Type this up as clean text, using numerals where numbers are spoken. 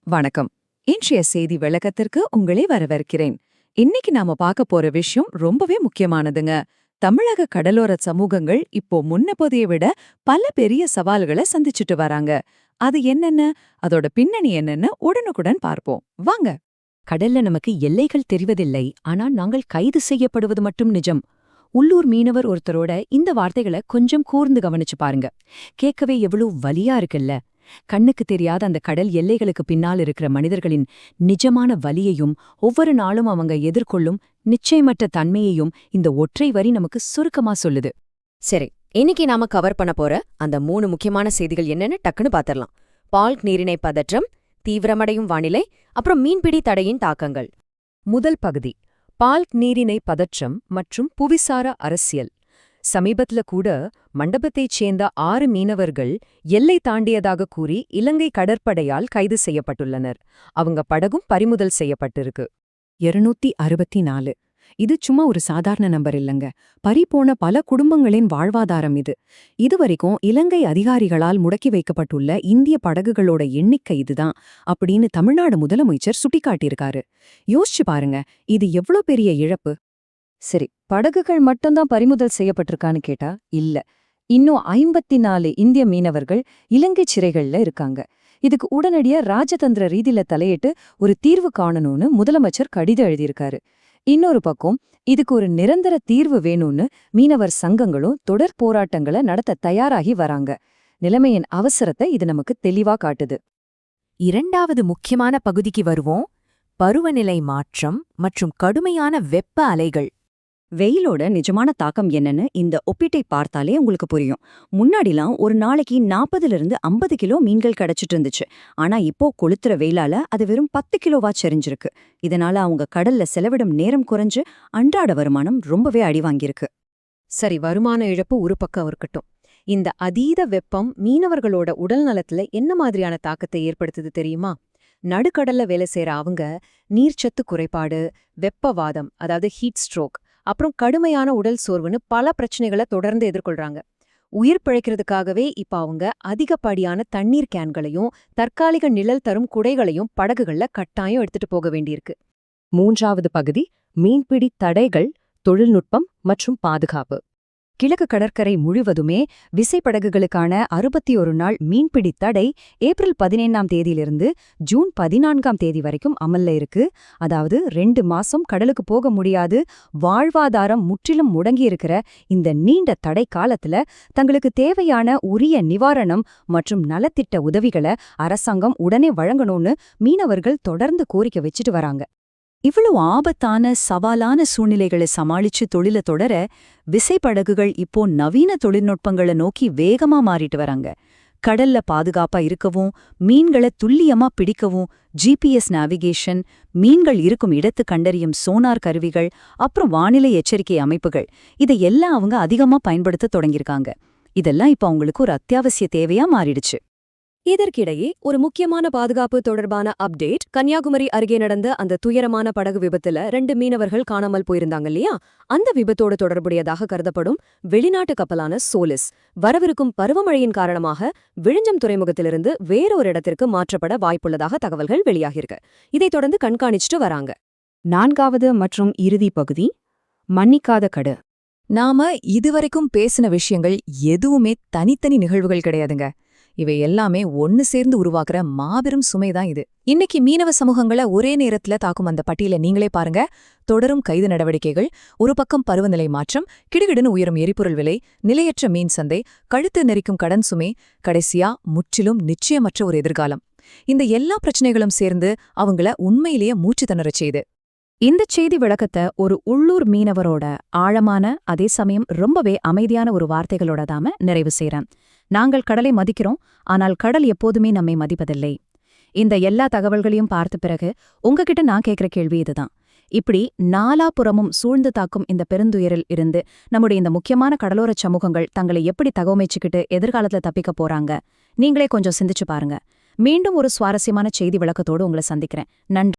வணக்கம். இன்றைய செய்தி விளக்கத்திற்கு உங்களை வரவேற்கிறேன். இன்னைக்கு நாம பார்க்க போற விஷயம் ரொம்பவே முக்கியமானதுங்க. தமிழக கடலோர சமூகங்கள் இப்போ முன்னப்போதைய விட பல பெரிய சவால்களை சந்திச்சுட்டு வராங்க. அது என்னென்ன, அதோட பின்னணி என்னன்னு உடனுக்குடன் பார்ப்போம். வாங்க. கடல்ல நமக்கு எல்லைகள் தெரிவதில்லை, ஆனா நாங்கள் கைது செய்யப்படுவது மட்டும் நிஜம். உள்ளூர் மீனவர் ஒருத்தரோட இந்த வார்த்தைகளை கொஞ்சம் கூர்ந்து கவனிச்சு பாருங்க. கேட்கவே எவ்வளவு வலியா இருக்குல்ல. கண்ணுக்கு தெரியாத அந்த கடல் எல்லைகளுக்கு பின்னால் இருக்கிற மனிதர்களின் நிஜமான வலியையும் ஒவ்வொரு நாளும் அவங்க எதிர்கொள்ளும் நிச்சயமற்ற தன்மையையும் இந்த ஒற்றை வரி நமக்கு சுருக்கமா சொல்லுது. சரி, இன்னைக்கு நாம கவர் பண்ண போற அந்த 3 முக்கியமான செய்திகள் என்னன்னு டக்குன்னு பாத்திரலாம். பால்க் நீரிணை பதற்றம், தீவிரமடையும் வானிலை, அப்புறம் மீன்பிடி தடையின் தாக்கங்கள். முதல் பகுதி, பால்க் நீரிணை பதற்றம் மற்றும் புவிசார அரசியல். சமீபத்துல கூட மண்டபத்தைச் சேர்ந்த 6 மீனவர்கள் எல்லை தாண்டியதாக கூறி இலங்கை கடற்படையால் கைது செய்யப்பட்டுள்ளனர். அவங்க படகும் பறிமுதல் செய்யப்பட்டிருக்கு. 264. இது சும்மா ஒரு சாதாரண நம்பர் இல்லங்க. பறிபோன பல குடும்பங்களின் வாழ்வாதாரம் இது. இதுவரைக்கும் இலங்கை அதிகாரிகளால் முடக்கி வைக்கப்பட்டுள்ள இந்திய படகுகளோட எண்ணிக்கை இதுதான் அப்படின்னு தமிழ்நாடு முதலமைச்சர் சுட்டிக்காட்டியிருக்காரு. யோசிச்சு பாருங்க, இது எவ்வளோ பெரிய இழப்பு. சரி, படகுகள் மட்டும்தான் பறிமுதல் செய்யப்பட்டிருக்கான்னு கேட்டா இல்ல. இன்னும் 54 இந்திய மீனவர்கள் இலங்கை சிறைகள்ல இருக்காங்க. இதுக்கு உடனடியா ராஜதந்திர ரீதியில தலையிட்டு ஒரு தீர்வு காணணும்னு முதலமைச்சர் கடிதம் எழுதியிருக்காரு. இன்னொரு பக்கம், இதுக்கு ஒரு நிரந்தர தீர்வு வேணும்னு மீனவர் சங்கங்களும் தொடர் போராட்டங்களை நடத்த தயாராகி வராங்க. நிலைமையின் அவசரத்தை இது நமக்கு தெளிவா காட்டுது. இரண்டாவது முக்கியமான பகுதிக்கு வருவோம். பருவநிலை மாற்றம் மற்றும் கடுமையான வெப்ப அலைகள். வெயிலோட நிஜமான தாக்கம் என்னன்னு இந்த ஒப்பீட்டை பார்த்தாலே உங்களுக்கு புரியும். முன்னாடிலாம் ஒரு நாளைக்கு 40லிருந்து 50 கிலோ மீன்கள் கிடைச்சிட்டு இருந்துச்சு. ஆனா இப்போ கொளுத்துற வெயிலால அது வெறும் 10 கிலோவா செறிஞ்சிருக்கு. இதனால அவங்க கடல்ல செலவிடும் நேரம் குறைஞ்சு அன்றாட வருமானம் ரொம்பவே அடிவாங்கியிருக்கு. சரி, வருமான இழப்பு ஒரு பக்கம் இருக்கட்டும். இந்த அதீத வெப்பம் மீனவர்களோட உடல் நலத்துல என்ன மாதிரியான தாக்கத்தை ஏற்படுத்துது தெரியுமா? நடுக்கடல்ல வேலை செய்யற அவங்க நீர்ச்சத்து குறைபாடு, வெப்பவாதம் அதாவது ஹீட் ஸ்ட்ரோக், அப்புறம் கடுமையான உடல் சோர்வுன்னு பல பிரச்சனைகளை தொடர்ந்து எதிர்கொள்றாங்க. உயிர் பிழைக்கிறதுக்காகவே இப்ப அவங்க அதிகப்படியான தண்ணீர் கேன்களையும் தற்காலிக நிழல் தரும் குடைகளையும் படகுகள்ல கட்டாயம் எடுத்துட்டு போக வேண்டியிருக்கு. மூன்றாவது பகுதி, மீன்பிடி தடைகள், தொழில்நுட்பம் மற்றும் பாதுகாப்பு. கிழக்கு கடற்கரை முழுவதுமே விசைப்படகுகளுக்கான 61 நாள் மீன்பிடி தடை ஏப்ரல் 15ஆம் தேதியிலிருந்து ஜூன் 14ஆம் தேதி வரைக்கும் அமல்ல இருக்கு. அதாவது 2 மாசம் கடலுக்கு போக முடியாது, வாழ்வாதாரம் முற்றிலும் முடங்கியிருக்கிற இந்த நீண்ட தடை காலத்துல தங்களுக்கு தேவையான உரிய நிவாரணம் மற்றும் நலத்திட்ட உதவிகளை அரசாங்கம் உடனே வழங்கணும்னு மீனவர்கள் தொடர்ந்து கோரிக்கை வச்சுட்டு வராங்க. இவ்வளவு ஆபத்தான சவாலான சூழ்நிலைகளை சமாளிச்சு தொழில தொடர விசைப்படகுகள் இப்போ நவீன தொழில்நுட்பங்களை நோக்கி வேகமா மாறிட்டு வராங்க. கடல்ல பாதுகாப்பா இருக்கவும், மீன்களை துல்லியமா பிடிக்கவும் GPS நேவிகேஷன், மீன்கள் இருக்கும் இடத்து கண்டறியும் சோனார் கருவிகள், அப்புறம் வானிலை எச்சரிக்கை அமைப்புகள், இதையெல்லாம் அவங்க அதிகமா பயன்படுத்த தொடங்கியிருக்காங்க. இதெல்லாம் இப்ப அவங்களுக்கு ஒரு அத்தியாவசிய தேவையா மாறிடுச்சு. இதற்கிடையே ஒரு முக்கியமான பாதுகாப்பு தொடர்பான அப்டேட். கன்னியாகுமரி அருகே நடந்த அந்த துயரமான படகு விபத்துல 2 மீனவர்கள் காணாமல் போயிருந்தாங்க இல்லையா? அந்த விபத்தோடு தொடர்புடையதாக கருதப்படும் வெளிநாட்டு கப்பலான சோலிஸ் வரவிருக்கும் பருவமழையின் காரணமாக விழிஞ்சம் துறைமுகத்திலிருந்து வேறொரு இடத்திற்கு மாற்றப்பட வாய்ப்புள்ளதாக தகவல்கள் வெளியாகிருக்கு. இதைத் தொடர்ந்து கண்காணிச்சுட்டு வராங்க. 4வது மற்றும் இறுதி பகுதி, மன்னிக்காத கடு. நாம இதுவரைக்கும் பேசின விஷயங்கள் எதுவுமே தனித்தனி நிகழ்வுகள் கிடையாதுங்க. இவை எல்லாமே ஒன்னு சேர்ந்து உருவாக்குற மாபெரும் சுமைதான் இது. இன்னைக்கு மீனவ சமூகங்களை ஒரே நேரத்துல தாக்கும் அந்த பட்டியலை நீங்களே பாருங்க. தொடரும் கைது நடவடிக்கைகள், ஒரு பக்கம் பருவநிலை மாற்றம், கிடுகிடுன்னு உயரும் எரிபொருள் விலை, நிலையற்ற மீன் சந்தை, கழுத்து நெரிக்கும் கடன் சுமை, கடைசியா முற்றிலும் நிச்சயமற்ற ஒரு எதிர்காலம். இந்த எல்லா பிரச்சனைகளும் சேர்ந்து அவங்கள உண்மையிலேயே மூச்சு திணறச் செய்யுது. இந்த செய்தி விளக்கத்தை ஒரு உள்ளூர் மீனவரோட ஆழமான, அதே சமயம் ரொம்பவே அமைதியான ஒரு வார்த்தைகளோட தாம நிறைவு செய்றேன். நாங்கள் கடலை மதிக்கிறோம், ஆனால் கடல் எப்போதுமே நம்மை மதிப்பதில்லை. இந்த எல்லா தகவல்களையும் பார்த்த பிறகு உங்ககிட்ட நான் கேட்கிற கேள்வி இதுதான். இப்படி நாலாபுறமும் சூழ்ந்து தாக்கும் இந்த பெருந்துயரில் இருந்து நம்முடைய இந்த முக்கியமான கடலோர சமூகங்கள் தங்களை எப்படி தகவமைச்சுக்கிட்டு எதிர்காலத்துல தப்பிக்க போறாங்க? நீங்களே கொஞ்சம் சிந்திச்சு பாருங்க. மீண்டும் ஒரு சுவாரஸ்யமான செய்தி விளக்கத்தோடு உங்களை சந்திக்கிறேன். நன்றி.